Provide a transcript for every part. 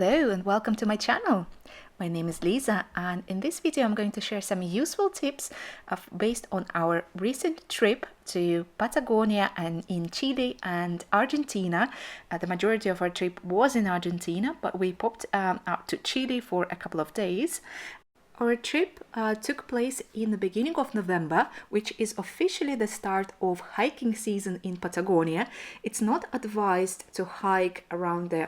Hello and welcome to my channel. My name is Lisa, and in this video I'm going to share some useful tips based on our recent trip to Patagonia and in Chile and Argentina. The majority of our trip was in Argentina, but we popped out to Chile for a couple of days. Our trip took place in the beginning of November, which is officially the start of hiking season in Patagonia. It's not advised to hike around the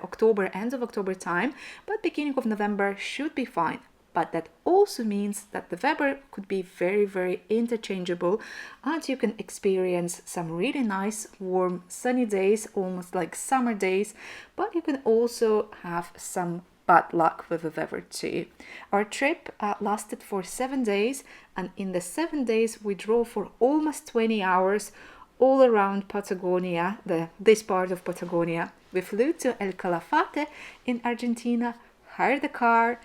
end of October time, but beginning of November should be fine. But that also means that the weather could be very interchangeable, and you can experience some really nice, warm, sunny days, almost like summer days, but you can also have some bad luck with the weather too. Our trip lasted for 7 days, and in the 7 days we drove for almost 20 hours all around Patagonia, this part of Patagonia. We flew to El Calafate in Argentina, hired a car,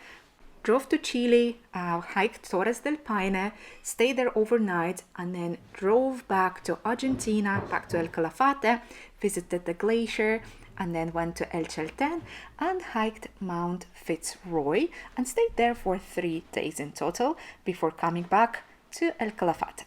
drove to Chile, hiked Torres del Paine, stayed there overnight, and then drove back to Argentina, back to El Calafate, visited the glacier, and then went to El Chalten and hiked Mount Fitzroy and stayed there for 3 days in total before coming back to El Calafate.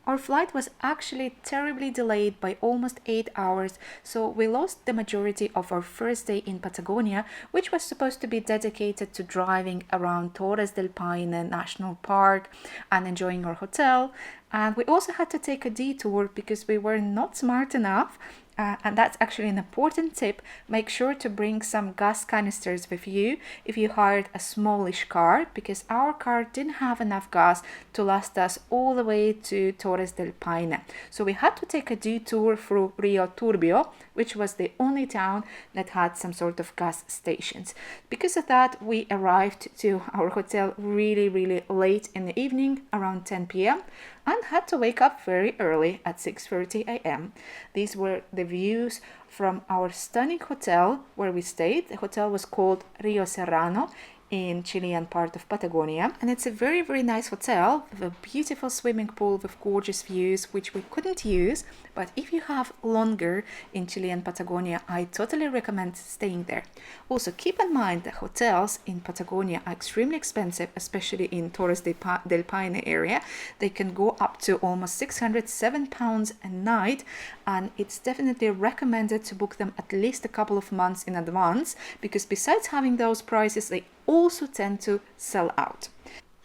Our flight was actually terribly delayed by almost 8 hours, so we lost the majority of our first day in Patagonia, which was supposed to be dedicated to driving around Torres del Paine National Park and enjoying our hotel. And we also had to take a detour because we were not smart enough. And that's actually an important tip. Make sure to bring some gas canisters with you if you hired a smallish car, because our car didn't have enough gas to last us all the way to Torres del Paine. So we had to take a detour through Rio Turbio, which was the only town that had some sort of gas stations. Because of that, we arrived to our hotel really late in the evening, around 10 p.m. and had to wake up very early at 6:30 a.m. These were the views from our stunning hotel where we stayed. The hotel was called Rio Serrano in Chilean part of Patagonia, and it's a very nice hotel with a beautiful swimming pool with gorgeous views, which we couldn't use. But if you have longer in Chilean Patagonia, I totally recommend staying there. Also keep in mind that hotels in Patagonia are extremely expensive, especially in Torres del Paine area. They can go up to almost £607 a night, and it's definitely recommended to book them at least a couple of months in advance, because besides having those prices, they also tend to sell out.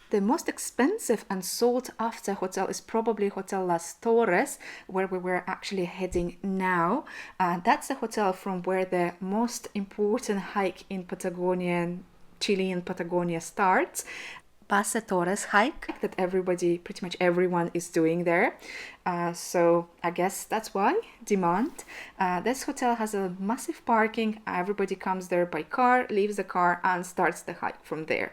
The most expensive and sought after hotel is probably Hotel Las Torres, where we were actually heading now. That's the hotel from where the most important hike in Chilean Patagonia starts. Paso Torres hike that pretty much everyone is doing there. So I guess that's why demand. This hotel has a massive parking. Everybody comes there by car, leaves the car and starts the hike from there.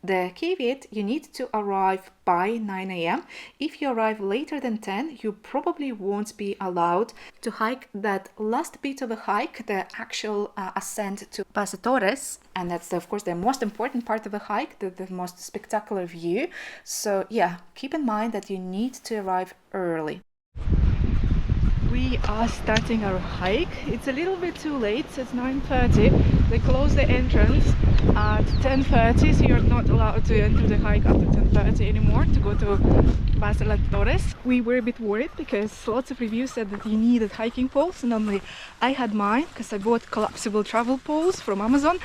The caveat, you need to arrive by 9 a.m. If you arrive later than 10, you probably won't be allowed to hike that last bit of the hike, the actual ascent to Paso Torres. And that's, of course, the most important part of the hike, the most spectacular view. So yeah, keep in mind that you need to arrive early. We are starting our hike. It's a little bit too late, so it's 9:30. They close the entrance at 10:30, so you're not allowed to enter the hike after 10:30 anymore to go to Paso Las Torres. We were a bit worried because lots of reviews said that you needed hiking poles. Normally I had mine because I bought collapsible travel poles from Amazon.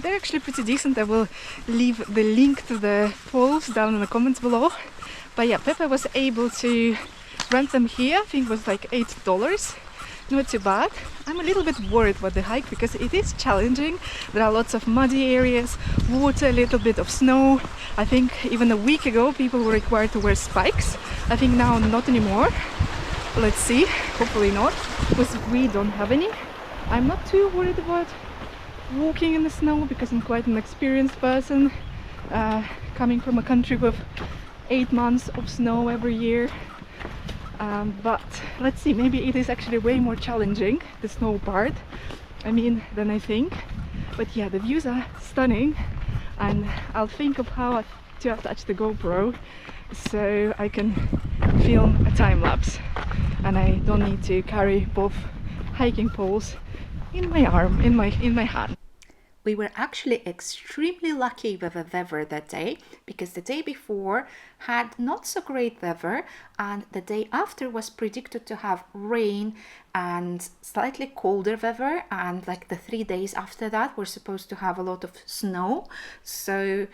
They're actually pretty decent. I will leave the link to the poles down in the comments below. But yeah, Pepe was able to rent them here. I think it was like $8. Not too bad. I'm a little bit worried about the hike because it is challenging. There are lots of muddy areas, water, a little bit of snow. I think even a week ago people were required to wear spikes. I think now not anymore. Let's see, hopefully not, because we don't have any. I'm not too worried about walking in the snow because I'm quite an experienced person, coming from a country with 8 months of snow every year. But let's see, maybe it is actually way more challenging, the snow part, than I think. But yeah, the views are stunning, and I'll think of how to attach the GoPro so I can film a time lapse and I don't need to carry both hiking poles in my arm, in my hand. We were actually extremely lucky with the weather that day, because the day before had not so great weather, and the day after was predicted to have rain and slightly colder weather, and like the 3 days after that were supposed to have a lot of snow. So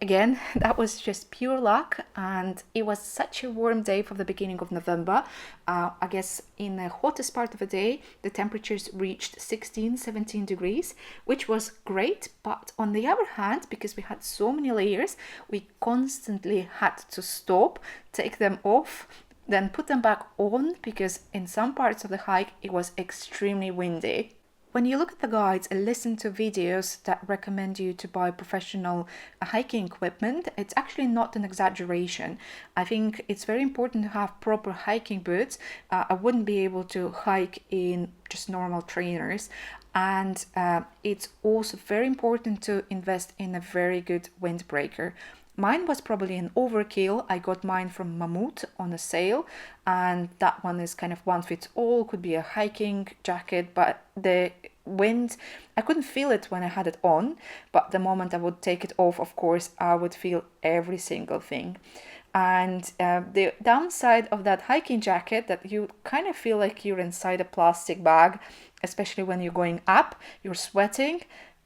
again, that was just pure luck, and it was such a warm day for the beginning of November. I guess in the hottest part of the day the temperatures reached 16-17 degrees, which was great. But on the other hand, because we had so many layers, we constantly had to stop, take them off, then put them back on, because in some parts of the hike it was extremely windy. When you look at the guides and listen to videos that recommend you to buy professional hiking equipment, it's actually not an exaggeration. I think it's very important to have proper hiking boots. I wouldn't be able to hike in just normal trainers. And it's also very important to invest in a very good windbreaker. Mine was probably an overkill. I got mine from Mammut on a sale, and that one is kind of one fits all, could be a hiking jacket, but the wind, I couldn't feel it when I had it on, but the moment I would take it off, of course, I would feel every single thing. And the downside of that hiking jacket, that you kind of feel like you're inside a plastic bag, especially when you're going up, you're sweating,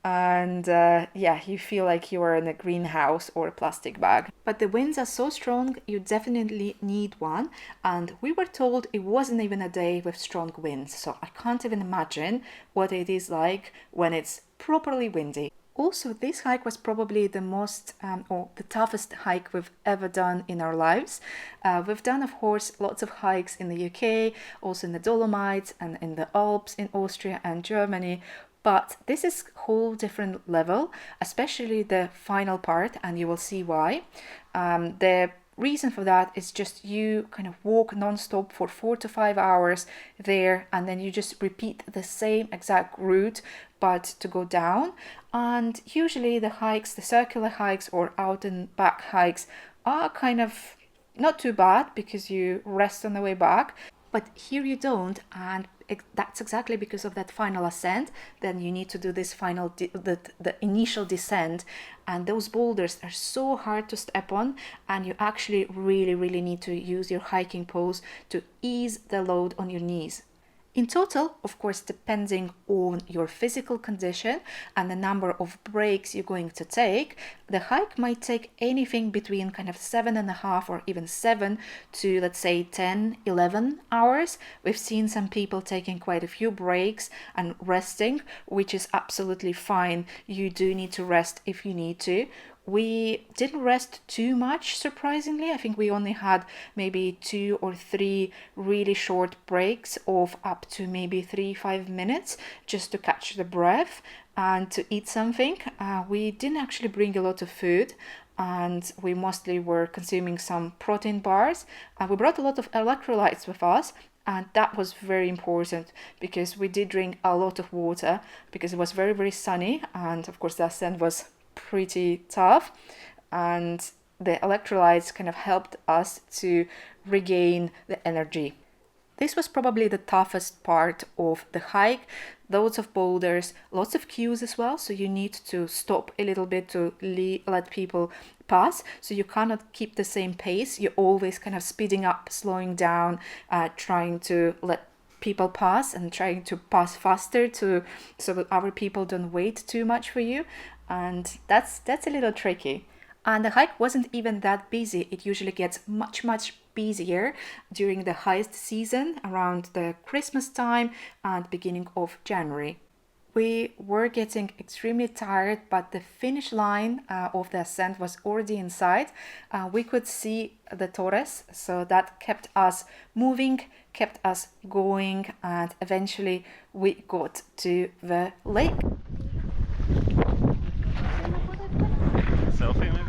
and yeah, you feel like you are in a greenhouse or a plastic bag. But the winds are so strong, you definitely need one, and we were told it wasn't even a day with strong winds, so I can't even imagine what it is like when it's properly windy. Also, this hike was probably the most or the toughest hike we've ever done in our lives. We've done, of course, lots of hikes in the UK, also in the Dolomites and in the Alps in Austria and Germany. But this is a whole different level, especially the final part, and you will see why. The reason for that is just you kind of walk non-stop for 4 to 5 hours there, and then you just repeat the same exact route, but to go down. And usually the hikes, the circular hikes or out and back hikes, are kind of not too bad because you rest on the way back. But here you don't, and that's exactly because of that final ascent. Then you need to do this final, the initial descent, and those boulders are so hard to step on, and you actually really need to use your hiking pose to ease the load on your knees. In total, of course, depending on your physical condition and the number of breaks you're going to take, the hike might take anything between kind of 7.5 or even 7 to, let's say, 10, 11 hours. We've seen some people taking quite a few breaks and resting, which is absolutely fine. You do need to rest if you need to. We didn't rest too much, surprisingly. I think we only had maybe 2 or 3 really short breaks of up to maybe 3-5 minutes just to catch the breath and to eat something. We didn't actually bring a lot of food, and we mostly were consuming some protein bars. We brought a lot of electrolytes with us, and that was very important because we did drink a lot of water because it was very sunny, and of course the ascent was pretty tough, and the electrolytes kind of helped us to regain the energy. This was probably the toughest part of the hike. Loads of boulders, lots of queues as well, so you need to stop a little bit to let people pass, so you cannot keep the same pace. You're always kind of speeding up, slowing down, trying to let people pass and trying to pass faster so that other people don't wait too much for you, and that's a little tricky. And the hike wasn't even that busy. It usually gets much busier during the highest season around the Christmas time and beginning of January. We were getting extremely tired, but the finish line of the ascent was already in sight. We could see the Torres, so that kept us moving, kept us going, and eventually we got to the lake. Selfie maybe?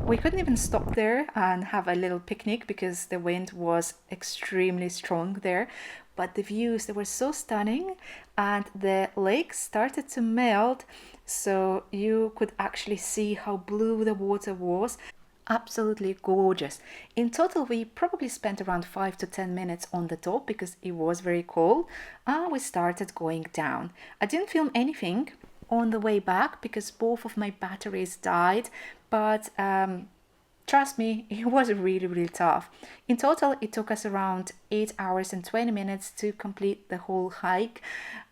We couldn't even stop there and have a little picnic because the wind was extremely strong there. But the views, they were so stunning, and the lake started to melt, so you could actually see how blue the water was. absolutely gorgeous. In total, we probably spent around 5 to 10 minutes on the top because it was very cold. We started going down. I didn't film anything on the way back because both of my batteries died, but trust me, it was really, really tough. In total, it took us around 8 hours and 20 minutes to complete the whole hike,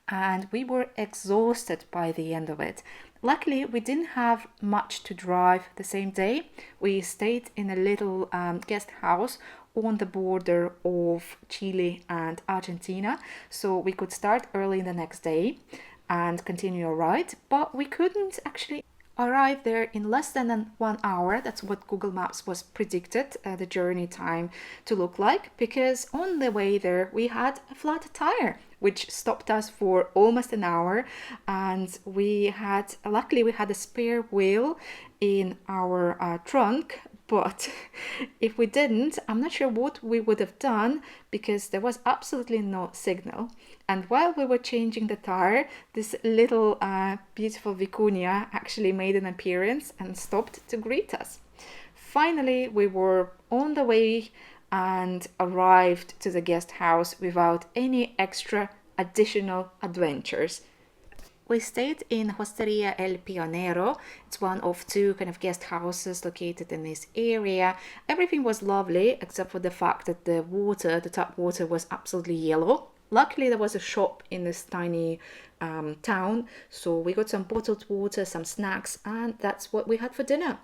and we were exhausted by the end of it. Luckily, we didn't have much to drive the same day. We stayed in a little guest house on the border of Chile and Argentina, so we could start early the next day and continue our ride, but we couldn't actually arrive there in less than 1 hour. That's what Google Maps was predicted the journey time to look like, because on the way there we had a flat tire which stopped us for almost an hour, and luckily we had a spare wheel in our trunk. But if we didn't, I'm not sure what we would have done because there was absolutely no signal. And while we were changing the tire, this little beautiful vicuña actually made an appearance and stopped to greet us. Finally, we were on the way and arrived to the guest house without any extra additional adventures. We stayed in Hosteria El Pionero. It's one of two kind of guest houses located in this area. Everything was lovely except for the fact that the tap water was absolutely yellow. Luckily, there was a shop in this tiny town, so we got some bottled water, some snacks, and that's what we had for dinner.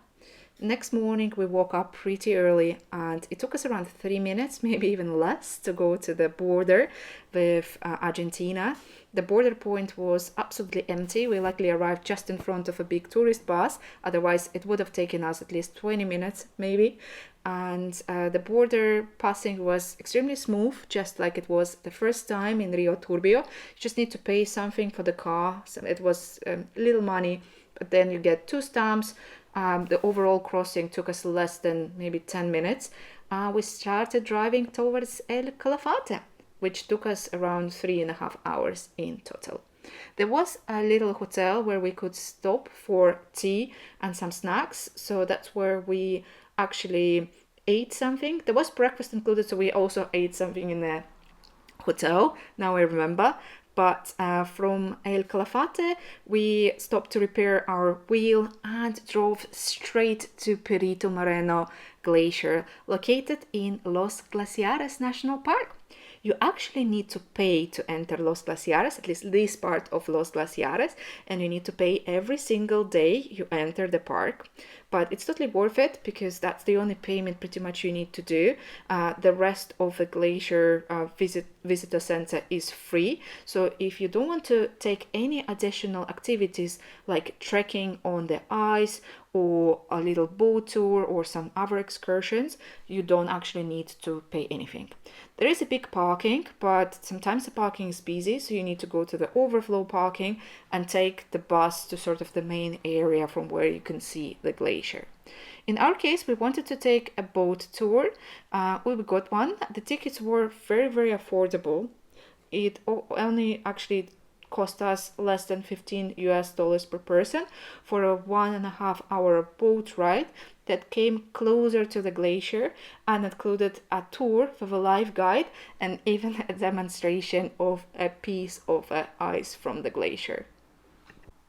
Next morning, we woke up pretty early, and it took us around 3 minutes, maybe even less, to go to the border with Argentina. The border point was absolutely empty. We luckily arrived just in front of a big tourist bus. Otherwise, it would have taken us at least 20 minutes, maybe. And the border passing was extremely smooth, just like it was the first time in Rio Turbio. You just need to pay something for the car. So it was little money, but then you get 2 stamps. The overall crossing took us less than maybe 10 minutes. We started driving towards El Calafate, which took us around 3.5 hours in total. There was a little hotel where we could stop for tea and some snacks, so that's where we actually ate something. There was breakfast included, so we also ate something in the hotel, now I remember. But from El Calafate, we stopped to repair our wheel and drove straight to Perito Moreno Glacier, located in Los Glaciares National Park. You actually need to pay to enter Los Glaciares, at least this part of Los Glaciares, and you need to pay every single day you enter the park. But it's totally worth it because that's the only payment pretty much you need to do. The rest of the glacier visitor center is free. So if you don't want to take any additional activities like trekking on the ice or a little boat tour or some other excursions, you don't actually need to pay anything. There is a big parking, but sometimes the parking is busy, so you need to go to the overflow parking and take the bus to sort of the main area from where you can see the glacier. In our case, we wanted to take a boat tour. We got one. The tickets were very, very affordable. It only actually cost us less than $15 per person for a 1.5 hour boat ride that came closer to the glacier and included a tour with a live guide and even a demonstration of a piece of ice from the glacier.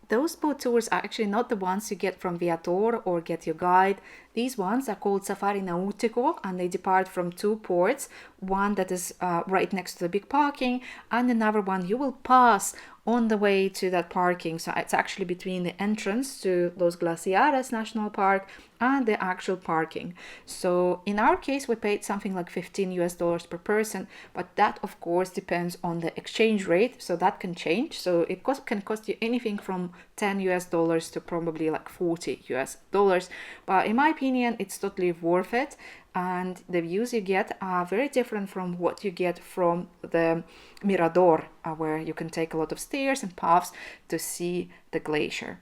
Those boat tours are actually not the ones you get from Viator or Get Your Guide. These ones are called Safari Nautico, and they depart from 2 ports, one that is right next to the big parking and another one you will pass on the way to that parking. So it's actually between the entrance to Los Glaciares National Park and the actual parking. So in our case, we paid something like $15 per person, but that of course depends on the exchange rate, so that can change. So it can cost you anything from $10 to probably like $40. But in my opinion, it's totally worth it. And the views you get are very different from what you get from the Mirador, where you can take a lot of stairs and paths to see the glacier.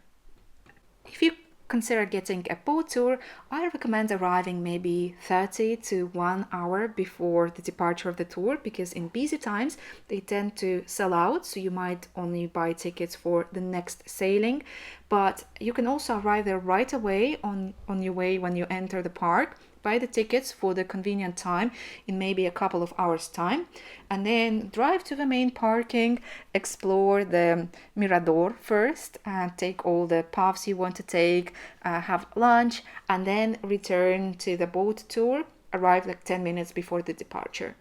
If you consider getting a boat tour, I recommend arriving maybe 30 to 1 hour before the departure of the tour, because in busy times they tend to sell out, so you might only buy tickets for the next sailing. But you can also arrive there right away on your way when you enter the park, buy the tickets for the convenient time in maybe a couple of hours time, and then drive to the main parking, explore the mirador first, and take all the paths you want to take, have lunch, and then return to the boat tour, arrive like 10 minutes before the departure.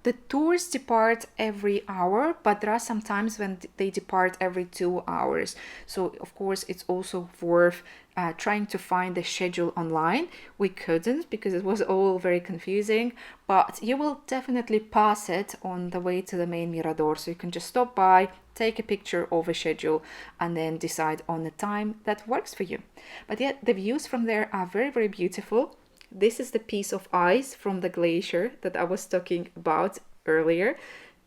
The tours depart every hour, but there are some times when they depart every 2 hours. So of course it's also worth trying to find the schedule online. We couldn't because it was all very confusing, but you will definitely pass it on the way to the main mirador. So you can just stop by, take a picture of a schedule, and then decide on the time that works for you. But yet the views from there are very, very beautiful. This is the piece of ice from the glacier that I was talking about earlier.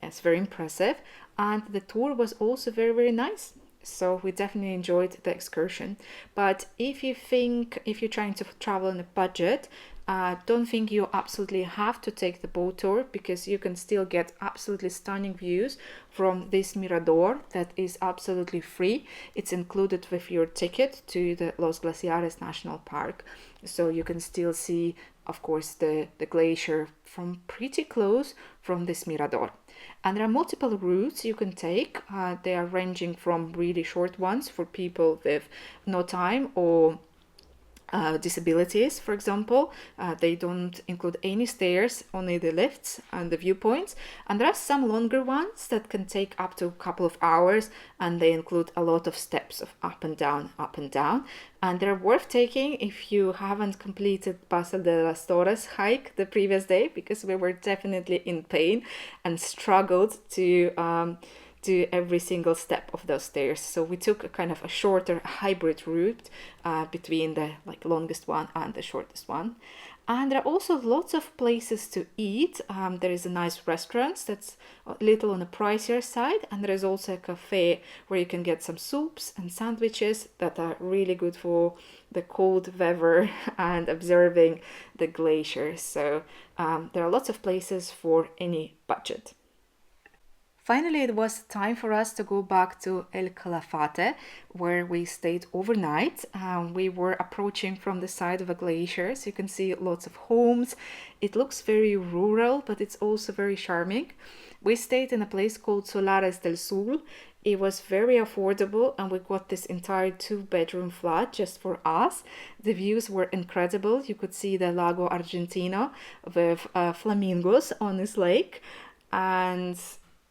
It's very impressive, and the tour was also very, very nice. So we definitely enjoyed the excursion. But if you're trying to travel on a budget, don't think you absolutely have to take the boat tour, because you can still get absolutely stunning views from this mirador that is absolutely free. It's included with your ticket to the Los Glaciares National Park. So you can still see, of course, the glacier from pretty close from this mirador. And there are multiple routes you can take. They are ranging from really short ones for people with no time or disabilities, for example. They don't include any stairs, only the lifts and the viewpoints. And there are some longer ones that can take up to a couple of hours, and they include a lot of steps of up and down, up and down. And they're worth taking if you haven't completed Paso de las Torres hike the previous day, because we were definitely in pain and struggled to do every single step of those stairs. So we took a kind of a shorter hybrid route between the longest one and the shortest one. And there are also lots of places to eat. There is a nice restaurant that's a little on the pricier side, and there is also a cafe where you can get some soups and sandwiches that are really good for the cold weather and observing the glacier. So there are lots of places for any budget. Finally, it was time for us to go back to El Calafate, where we stayed overnight. We were approaching from the side of a glacier, so you can see lots of homes. It looks very rural, but it's also very charming. We stayed in a place called Solares del Sur. It was very affordable, and we got this entire 2-bedroom flat just for us. The views were incredible. You could see the Lago Argentina with flamingos on this lake, and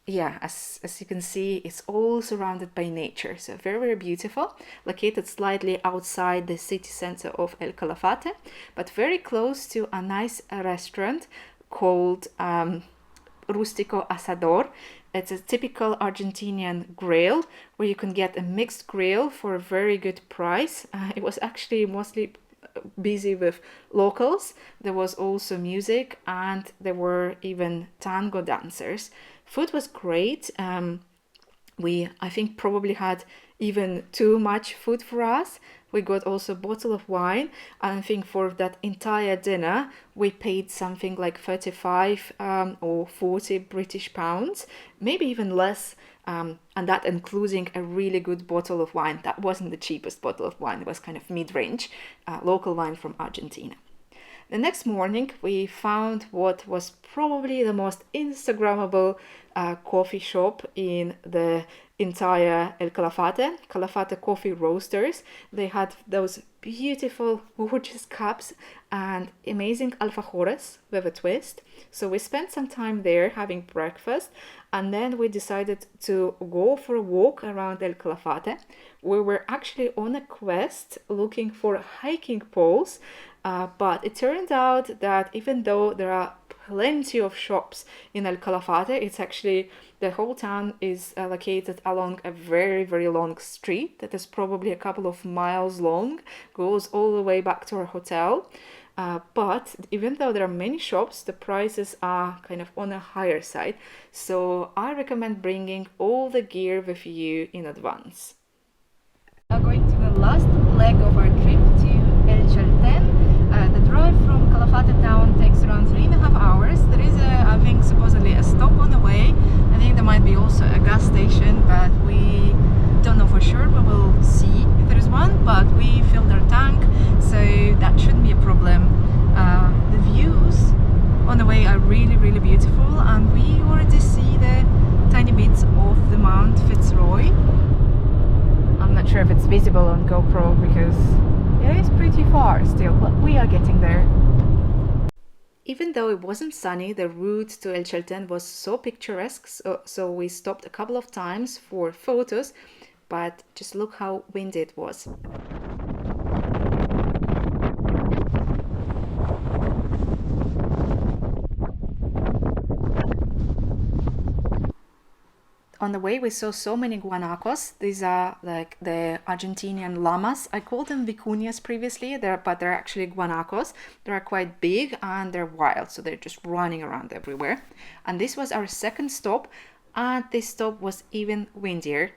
yeah, as you can see, it's all surrounded by nature. So very, very beautiful, located slightly outside the city center of El Calafate, but very close to a nice restaurant called Rustico Asador. It's a typical Argentinian grill where you can get a mixed grill for a very good price. It was actually mostly busy with locals. There was also music, and there were even tango dancers. Food was great. We, I think, probably had even too much food for us. We got also a bottle of wine, and I think for that entire dinner we paid something like 35 or 40 British pounds, maybe even less, and that including a really good bottle of wine. That wasn't the cheapest bottle of wine, it was kind of mid-range local wine from Argentina. The next morning we found what was probably the most Instagrammable coffee shop in the entire El Calafate, Calafate Coffee Roasters. They had those beautiful, gorgeous cups and amazing alfajores with a twist. So we spent some time there having breakfast, and then we decided to go for a walk around El Calafate. We were actually on a quest looking for hiking poles, but it turned out that even though there are plenty of shops in El Calafate, it's actually, the whole town is located along a very, very long street that is probably a couple of miles long, goes all the way back to our hotel. But even though there are many shops, the prices are kind of on a higher side. So I recommend bringing all the gear with you in advance. Now going to the last leg of our also a gas station, but we don't know for sure. We will see if there is one, but we filled our tank, so that shouldn't be a problem. The views on the way are really beautiful, and we already see the tiny bits of the Mount Fitzroy. I'm not sure if it's visible on GoPro because it is pretty far still, but we are getting there. Even though it wasn't sunny, the route to El Chalten was so picturesque, so we stopped a couple of times for photos, but just look how windy it was. On the way we saw so many guanacos. These are like the Argentinian llamas. I called them vicuñas previously, but they're actually guanacos. They're quite big and they're wild, so they're just running around everywhere. And this was our second stop, and this stop was even windier.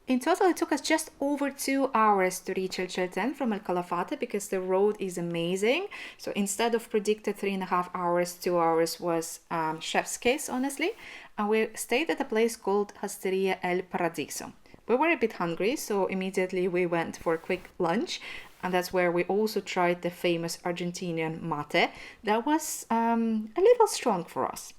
In total, it took us just over 2 hours to reach El Chalten from El Calafate because the road is amazing. So instead of predicted 3.5 hours, 2 hours was chef's kiss, honestly. And we stayed at a place called Hosteria El Paradiso. We were a bit hungry, so immediately we went for a quick lunch. And that's where we also tried the famous Argentinian mate. That was a little strong for us.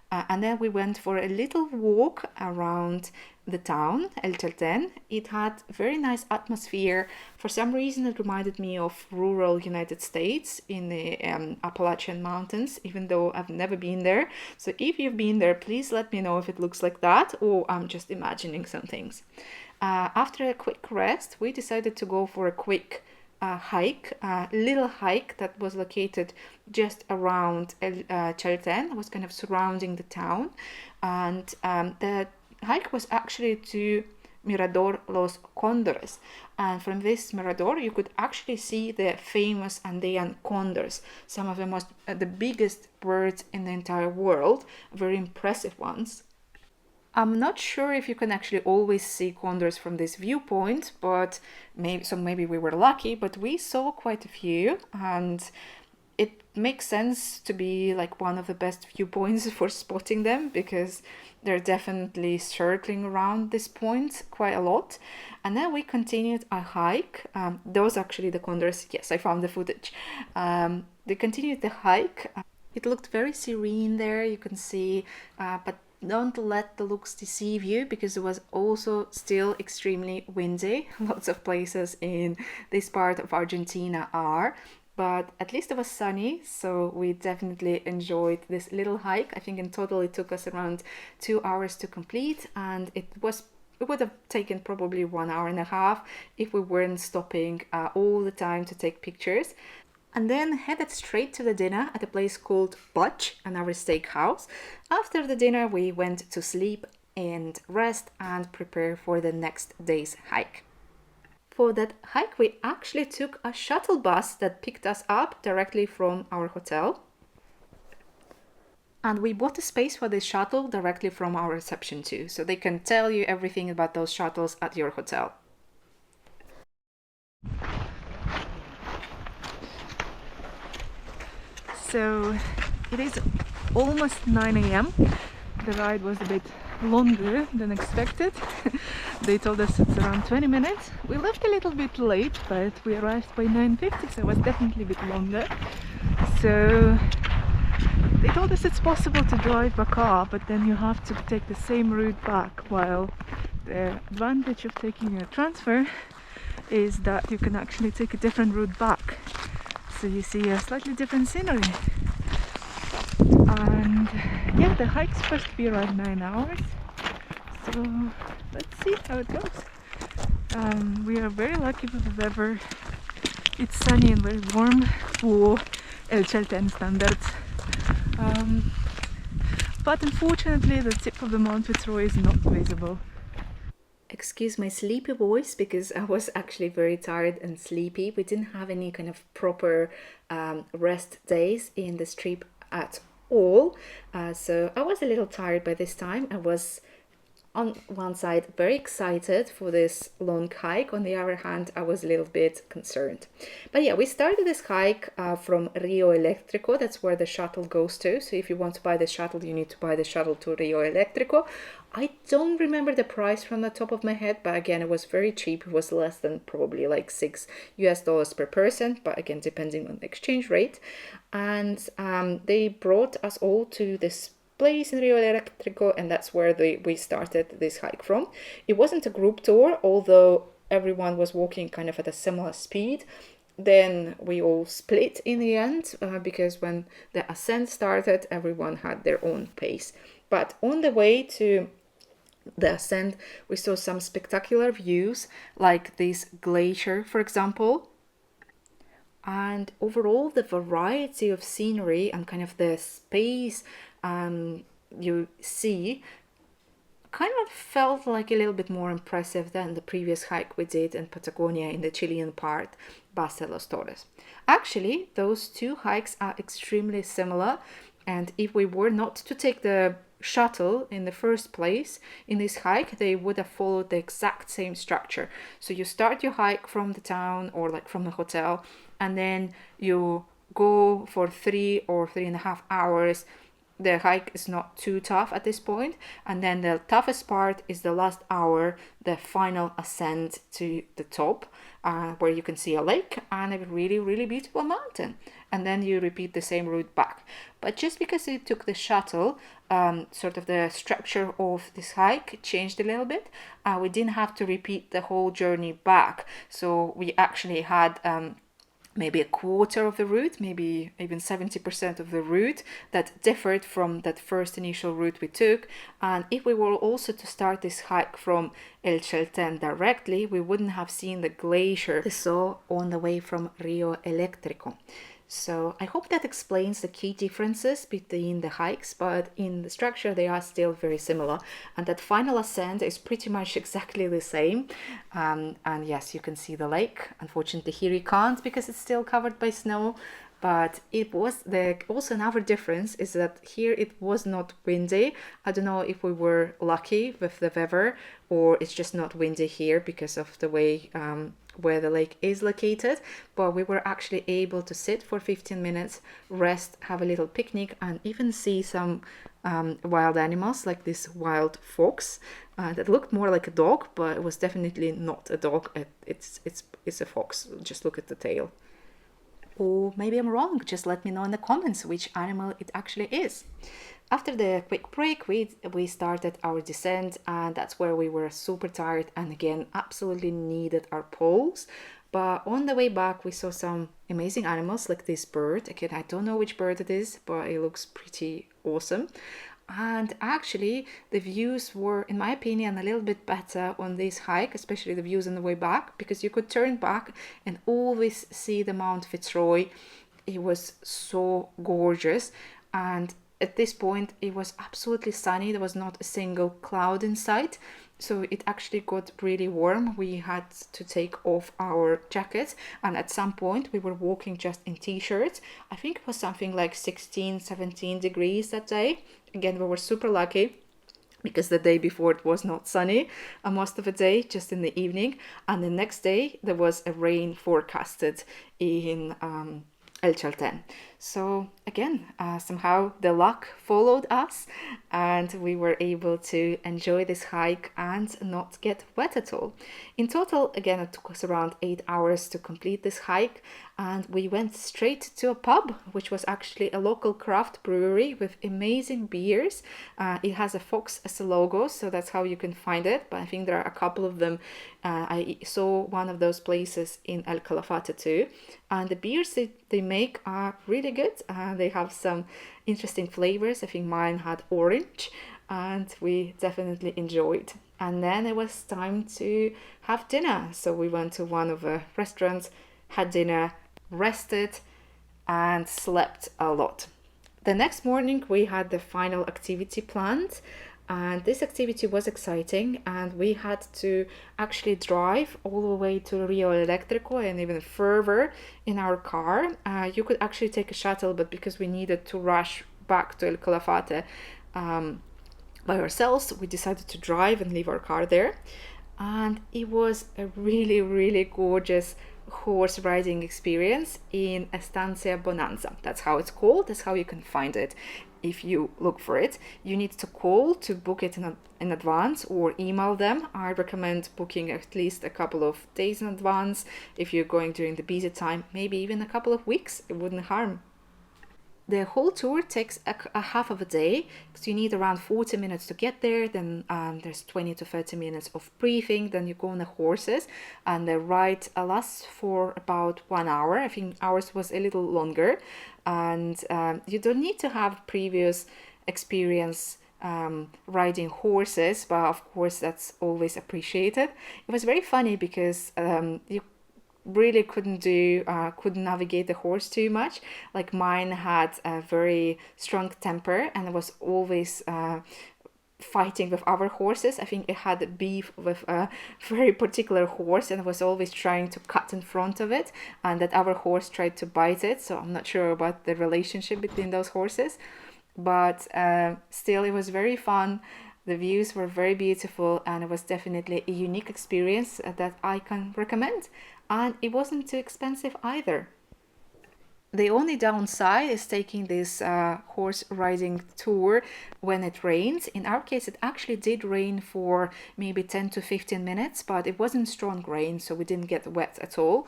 And then we went for a little walk around the town, El Chalten. It had a very nice atmosphere. For some reason, it reminded me of rural United States in the Appalachian Mountains, even though I've never been there. So if you've been there, please let me know if it looks like that or I'm just imagining some things. After a quick rest, we decided to go for a quick little hike that was located just around Chalten, was kind of surrounding the town, and the hike was actually to Mirador Los Condores, and from this mirador you could actually see the famous Andean condors, some of the biggest birds in the entire world, very impressive ones. I'm not sure if you can actually always see condors from this viewpoint, but maybe we were lucky, but we saw quite a few, and it makes sense to be like one of the best viewpoints for spotting them because they're definitely circling around this point quite a lot. And then we continued our hike. Those actually the condors, yes, I found the footage. They continued the hike. It looked very serene there, you can see, but don't let the looks deceive you because it was also still extremely windy. Lots of places in this part of Argentina are, but at least it was sunny, so we definitely enjoyed this little hike. I think in total it took us around 2 hours to complete, and it would have taken probably 1.5 hours if we weren't stopping all the time to take pictures. And then headed straight to the dinner at a place called Butch, another steakhouse. After the dinner, we went to sleep and rest and prepare for the next day's hike. For that hike, we actually took a shuttle bus that picked us up directly from our hotel. And we bought a space for this shuttle directly from our reception too, so they can tell you everything about those shuttles at your hotel. So it is almost 9 a.m. The ride was a bit longer than expected. They told us it's around 20 minutes. We left a little bit late, but we arrived by 9:50, so it was definitely a bit longer. So they told us it's possible to drive by car, but then you have to take the same route back, while the advantage of taking a transfer is that you can actually take a different route back. So you see a slightly different scenery. And yeah, the hike's supposed to be around 9 hours. So let's see how it goes. We are very lucky with the weather. It's sunny and very warm for El Chalten standards. But unfortunately the tip of the Mount Fitzroy is not visible. Excuse my sleepy voice because I was actually very tired and sleepy. We didn't have any kind of proper rest days in this trip at all. So I was a little tired by this time. I was on one side, very excited for this long hike. On the other hand, I was a little bit concerned. But yeah, we started this hike from Rio Eléctrico. That's where the shuttle goes to. So if you want to buy the shuttle, you need to buy the shuttle to Rio Eléctrico. I don't remember the price from the top of my head, but again, it was very cheap. It was less than probably like $6 per person, but again, depending on the exchange rate. And they brought us all to this place in Rio Eléctrico, and that's where we started this hike from. It wasn't a group tour, although everyone was walking kind of at a similar speed. Then we all split in the end because when the ascent started, everyone had their own pace. But on the way to the ascent, we saw some spectacular views, like this glacier, for example. And overall, the variety of scenery and kind of the space you see kind of felt like a little bit more impressive than the previous hike we did in Patagonia in the Chilean part, Base de los Torres. Actually, those two hikes are extremely similar, and if we were not to take the shuttle in the first place in this hike, they would have followed the exact same structure. So you start your hike from the town or like from the hotel, and then you go for 3 or 3.5 hours. The hike is not too tough at this point, and then the toughest part is the last hour, the final ascent to the top, where you can see a lake and a really, really beautiful mountain. And then you repeat the same route back. But just because you took the shuttle, sort of the structure of this hike changed a little bit. We didn't have to repeat the whole journey back. So we actually had maybe a quarter of the route, maybe even 70% of the route that differed from that first initial route we took. And if we were also to start this hike from El Chalten directly, we wouldn't have seen the glacier we saw on the way from Rio Eléctrico. So I hope that explains the key differences between the hikes, but in the structure they are still very similar. And that final ascent is pretty much exactly the same. And yes, you can see the lake. Unfortunately here you can't because it's still covered by snow. But it was also another difference is that here it was not windy. I don't know if we were lucky with the weather or it's just not windy here because of the way where the lake is located, but we were actually able to sit for 15 minutes, rest, have a little picnic, and even see some wild animals like this wild fox that looked more like a dog, but it was definitely not a dog. It's a fox. Just look at the tail. Or maybe I'm wrong, just let me know in the comments which animal it actually is. After the quick break, we started our descent, and that's where we were super tired and again absolutely needed our poles. But on the way back, we saw some amazing animals like this bird. Again, I don't know which bird it is, but it looks pretty awesome. And actually, the views were, in my opinion, a little bit better on this hike, especially the views on the way back, because you could turn back and always see the Mount Fitzroy. It was so gorgeous. And at this point, it was absolutely sunny. There was not a single cloud in sight. So it actually got really warm. We had to take off our jackets, and at some point we were walking just in t-shirts. I think it was something like 16, 17 degrees that day. Again, we were super lucky because the day before it was not sunny most of the day, just in the evening. And the next day there was a rain forecasted in El Chalten. So again, somehow the luck followed us and we were able to enjoy this hike and not get wet at all. In total, again, it took us around 8 hours to complete this hike, and we went straight to a pub, which was actually a local craft brewery with amazing beers. It has a fox as a logo, so that's how you can find it, but I think there are a couple of them. I saw one of those places in El Calafate too, and the beers they make are really good. They have some interesting flavors. I think mine had orange, and we definitely enjoyed. And then it was time to have dinner, so we went to one of the restaurants, had dinner, rested, and slept a lot. The next morning we had the final activity planned, and this activity was exciting, and we had to actually drive all the way to Rio Eléctrico and even further in our car. You could actually take a shuttle, but because we needed to rush back to El Calafate, by ourselves. We decided to drive and leave our car there, and it was a really, really gorgeous horse riding experience in Estancia Bonanza. That's how it's called. That's how you can find it if you look for it. You need to call to book it in advance or email them. I recommend booking at least a couple of days in advance. If you're going during the busy time, maybe even a couple of weeks, it wouldn't harm. The whole tour takes a half of a day, because you need around 40 minutes to get there. Then there's 20 to 30 minutes of briefing. Then you go on the horses, and the ride lasts for about 1 hour. I think ours was a little longer, and you don't need to have previous experience riding horses, but of course that's always appreciated. It was very funny because you really couldn't navigate the horse too much. Like, mine had a very strong temper and was always fighting with other horses. I think it had a beef with a very particular horse and was always trying to cut in front of it, and that other horse tried to bite it. So I'm not sure about the relationship between those horses, but still it was very fun. The views were very beautiful, and it was definitely a unique experience that I can recommend. And it wasn't too expensive either. The only downside is taking this horse riding tour when it rains. In our case, it actually did rain for maybe 10 to 15 minutes, but it wasn't strong rain, so we didn't get wet at all.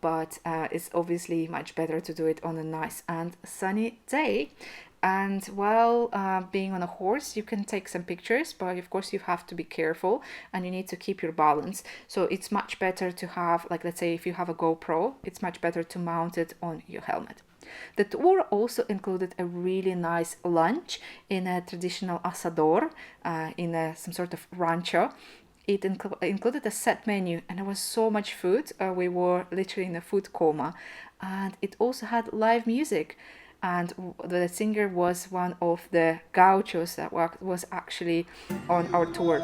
But it's obviously much better to do it on a nice and sunny day. And while being on a horse, you can take some pictures, but of course you have to be careful and you need to keep your balance. So it's much better to have, like, let's say if you have a GoPro, it's much better to mount it on your helmet. The tour also included a really nice lunch in a traditional asador, in some sort of rancho. It included a set menu, and there was so much food. We were literally in a food coma. And it also had live music. And the singer was one of the gauchos that was actually on our tour.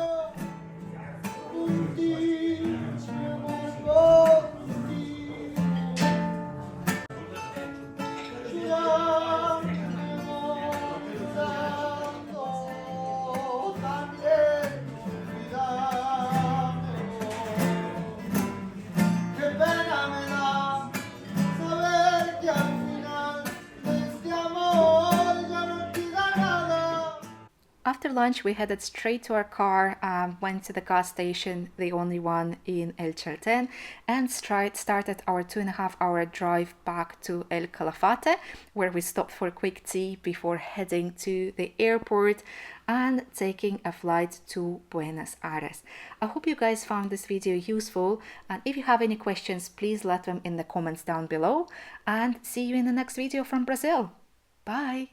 After lunch, we headed straight to our car, went to the gas station, the only one in El Chalten, and started our 2.5-hour drive back to El Calafate, where we stopped for a quick tea before heading to the airport and taking a flight to Buenos Aires. I hope you guys found this video useful, and if you have any questions, please let them in the comments down below, and see you in the next video from Brazil. Bye!